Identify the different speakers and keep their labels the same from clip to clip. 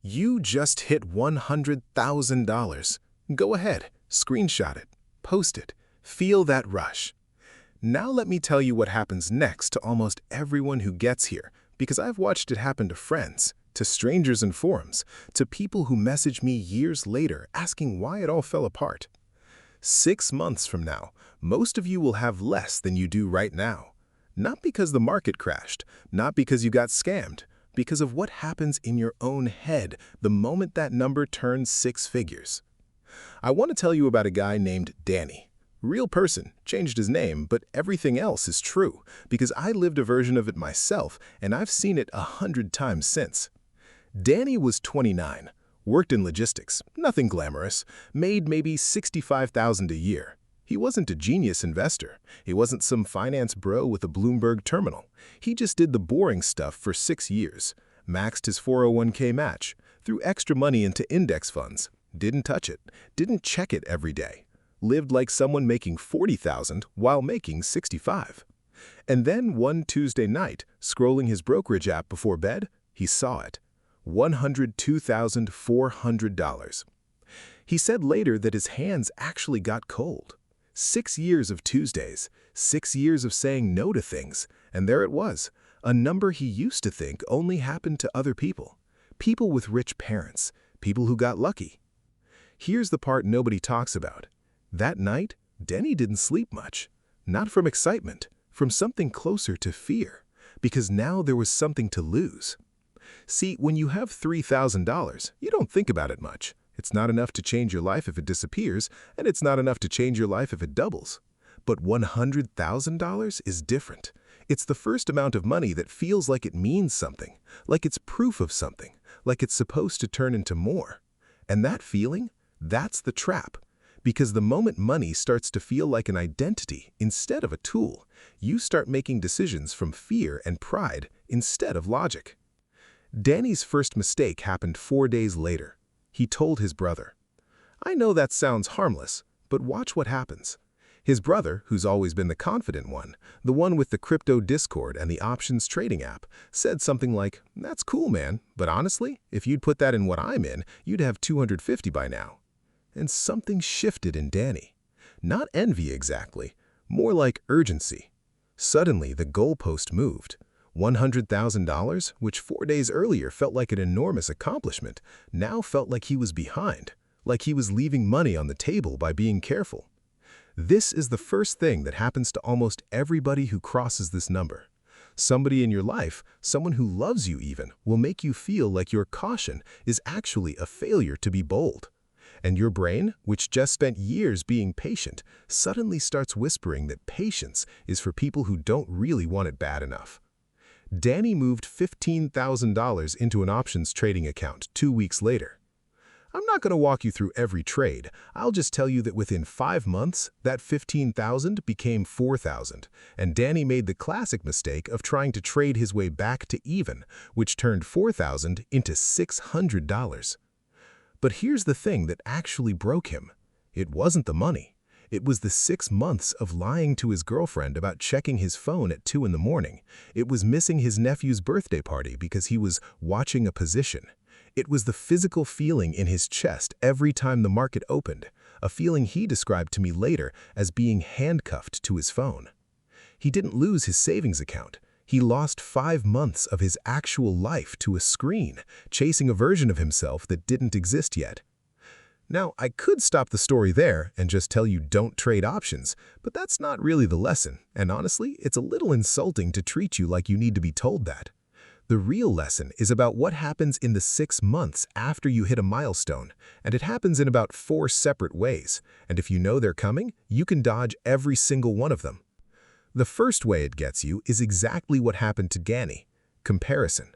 Speaker 1: You just hit $100,000. Go ahead, screenshot it, post it, feel that rush. Now let me tell you what happens next to almost everyone who gets here, because I've watched it happen to friends, to strangers in forums, to people who message me years later asking why it all fell apart. 6 months from now, most of you will have less than you do right now. Not because the market crashed, not because you got scammed, because of what happens in your own head the moment that number turns 6 figures. I want to tell you about a guy named Danny. Real person, changed his name, but everything else is true, because I lived a version of it myself and I've seen it 100 times since. Danny was 29, worked in logistics, nothing glamorous, made maybe $65,000 a year. He wasn't a genius investor. He wasn't some finance bro with a Bloomberg terminal. He just did the boring stuff for 6 years, maxed his 401k match, threw extra money into index funds, didn't touch it, didn't check it every day, lived like someone making $40,000 while making $65,000. And then one Tuesday night, scrolling his brokerage app before bed, he saw it. $102,400. He said later that his hands actually got cold. 6 years of Tuesdays, 6 years of saying no to things, and there it was, a number he used to think only happened to other people. People with rich parents, people who got lucky. Here's the part nobody talks about. That night, Denny didn't sleep much. Not from excitement, from something closer to fear, because now there was something to lose. See, when you have $3,000, you don't think about it much. It's not enough to change your life if it disappears, and it's not enough to change your life if it doubles. But $100,000 is different. It's the first amount of money that feels like it means something, like it's proof of something, like it's supposed to turn into more. And that feeling, that's the trap. Because the moment money starts to feel like an identity instead of a tool, you start making decisions from fear and pride instead of logic. Danny's first mistake happened 4 days later. He told his brother. I know that sounds harmless, but watch what happens. His brother, who's always been the confident one, the one with the crypto Discord and the options trading app, said something like, "That's cool, man, but honestly, if you'd put that in what I'm in, you'd have 250 by now." And something shifted in Danny. Not envy exactly, more like urgency. Suddenly, the goalpost moved. $100,000, which 4 days earlier felt like an enormous accomplishment, now felt like he was behind, like he was leaving money on the table by being careful. This is the first thing that happens to almost everybody who crosses this number. Somebody in your life, someone who loves you even, will make you feel like your caution is actually a failure to be bold. And your brain, which just spent years being patient, suddenly starts whispering that patience is for people who don't really want it bad enough. Danny moved $15,000 into an options trading account 2 weeks later. I'm not going to walk you through every trade. I'll just tell you that within 5 months, that $15,000 became $4,000, and Danny made the classic mistake of trying to trade his way back to even, which turned $4,000 into $600. But here's the thing that actually broke him. It wasn't the money. It was the 6 months of lying to his girlfriend about checking his phone at 2 in the morning. It was missing his nephew's birthday party because he was watching a position. It was the physical feeling in his chest every time the market opened, a feeling he described to me later as being handcuffed to his phone. He didn't lose his savings account. He lost 5 months of his actual life to a screen, chasing a version of himself that didn't exist yet. Now, I could stop the story there and just tell you don't trade options, but that's not really the lesson, and honestly, it's a little insulting to treat you like you need to be told that. The real lesson is about what happens in the 6 months after you hit a milestone, and it happens in about 4 separate ways, and if you know they're coming, you can dodge every single one of them. The first way it gets you is exactly what happened to Danny: comparison.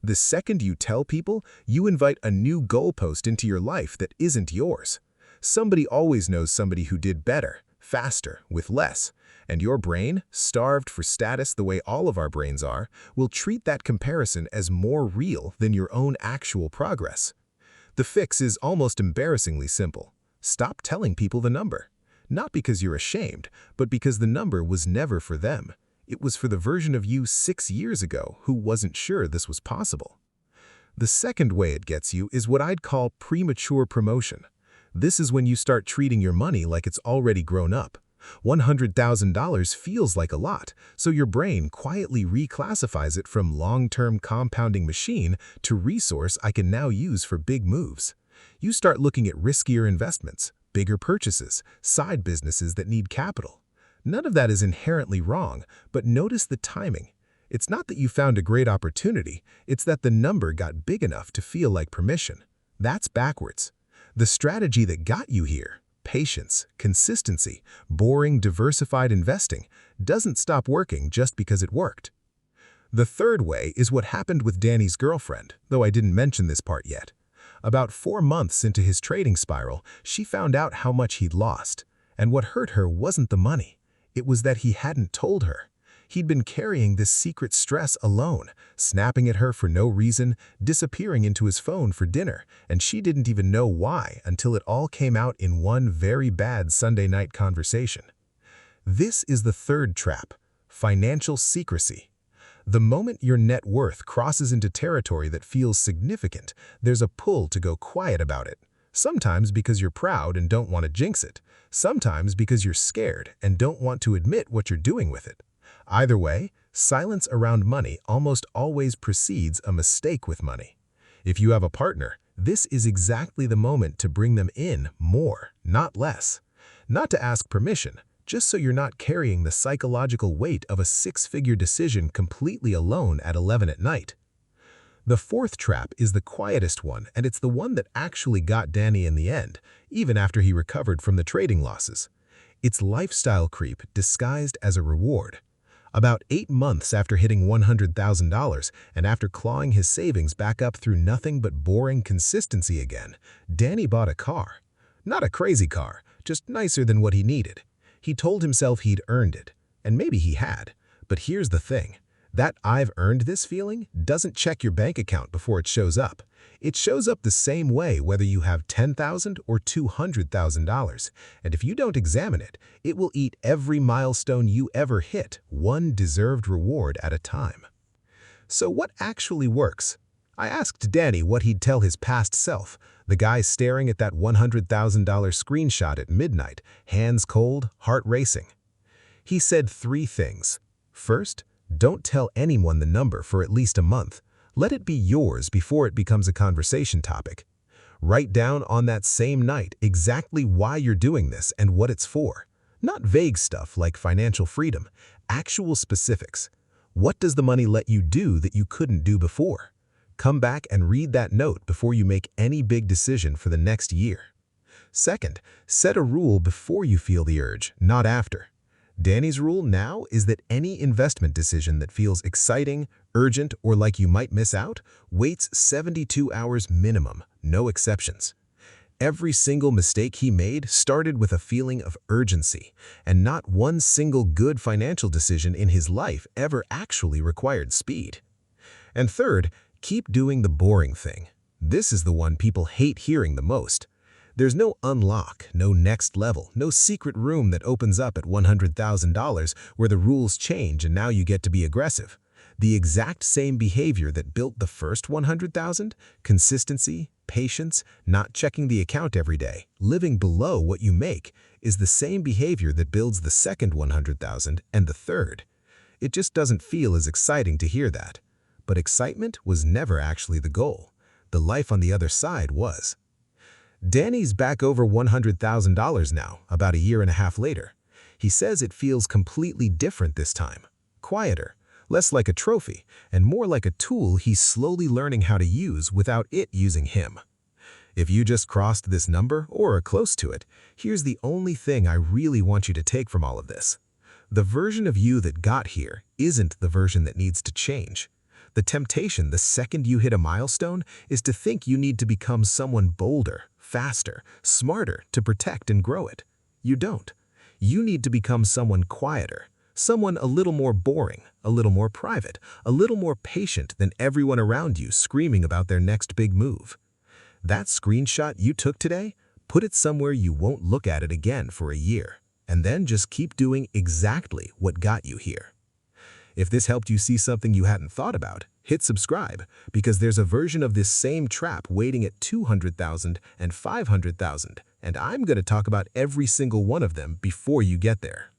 Speaker 1: The second you tell people, you invite a new goalpost into your life that isn't yours. Somebody always knows somebody who did better, faster, with less, and your brain, starved for status the way all of our brains are, will treat that comparison as more real than your own actual progress. The fix is almost embarrassingly simple. Stop telling people the number. Not because you're ashamed, but because the number was never for them. It was for the version of you 6 years ago who wasn't sure this was possible. The second way it gets you is what I'd call premature promotion. This is when you start treating your money like it's already grown up. $100,000 feels like a lot, so your brain quietly reclassifies it from long-term compounding machine to resource I can now use for big moves. You start looking at riskier investments, bigger purchases, side businesses that need capital. None of that is inherently wrong, but notice the timing. It's not that you found a great opportunity, it's that the number got big enough to feel like permission. That's backwards. The strategy that got you here, patience, consistency, boring, diversified investing, doesn't stop working just because it worked. The third way is what happened with Danny's girlfriend, though I didn't mention this part yet. About 4 months into his trading spiral, she found out how much he'd lost. And what hurt her wasn't the money. It was that he hadn't told her. He'd been carrying this secret stress alone, snapping at her for no reason, disappearing into his phone for dinner, and she didn't even know why until it all came out in one very bad Sunday night conversation. This is the third trap: financial secrecy. The moment your net worth crosses into territory that feels significant, there's a pull to go quiet about it. Sometimes because you're proud and don't want to jinx it. Sometimes because you're scared and don't want to admit what you're doing with it. Either way, silence around money almost always precedes a mistake with money. If you have a partner, this is exactly the moment to bring them in more, not less. Not to ask permission, just so you're not carrying the psychological weight of a 6-figure decision completely alone at 11 at night. The fourth trap is the quietest one, and it's the one that actually got Danny in the end, even after he recovered from the trading losses. It's lifestyle creep disguised as a reward. About 8 months after hitting $100,000 and after clawing his savings back up through nothing but boring consistency again, Danny bought a car. Not a crazy car, just nicer than what he needed. He told himself he'd earned it, and maybe he had. But here's the thing. That "I've earned this" feeling doesn't check your bank account before it shows up. It shows up the same way whether you have $10,000 or $200,000. And if you don't examine it, it will eat every milestone you ever hit, one deserved reward at a time. So what actually works? I asked Danny what he'd tell his past self, the guy staring at that $100,000 screenshot at midnight, hands cold, heart racing. He said 3 things. First, don't tell anyone the number for at least a month. Let it be yours before it becomes a conversation topic. Write down on that same night exactly why you're doing this and what it's for. Not vague stuff like financial freedom, actual specifics. What does the money let you do that you couldn't do before? Come back and read that note before you make any big decision for the next year. Second, set a rule before you feel the urge, not after. Danny's rule now is that any investment decision that feels exciting, urgent, or like you might miss out waits 72 hours minimum, no exceptions. Every single mistake he made started with a feeling of urgency, and not one single good financial decision in his life ever actually required speed. And third, keep doing the boring thing. This is the one people hate hearing the most. There's no unlock, no next level, no secret room that opens up at $100,000 where the rules change and now you get to be aggressive. The exact same behavior that built the first 100,000, consistency, patience, not checking the account every day, living below what you make, is the same behavior that builds the second 100,000 and the third. It just doesn't feel as exciting to hear that. But excitement was never actually the goal. The life on the other side was. Danny's back over $100,000 now, about a year and a half later. He says it feels completely different this time. Quieter, less like a trophy, and more like a tool he's slowly learning how to use without it using him. If you just crossed this number, or are close to it, here's the only thing I really want you to take from all of this. The version of you that got here isn't the version that needs to change. The temptation the second you hit a milestone is to think you need to become someone bolder, faster, smarter to protect and grow it. You don't. You need to become someone quieter, someone a little more boring, a little more private, a little more patient than everyone around you screaming about their next big move. That screenshot you took today, put it somewhere you won't look at it again for a year, and then just keep doing exactly what got you here. If this helped you see something you hadn't thought about, hit subscribe, because there's a version of this same trap waiting at 200,000 and 500,000, and I'm going to talk about every single one of them before you get there.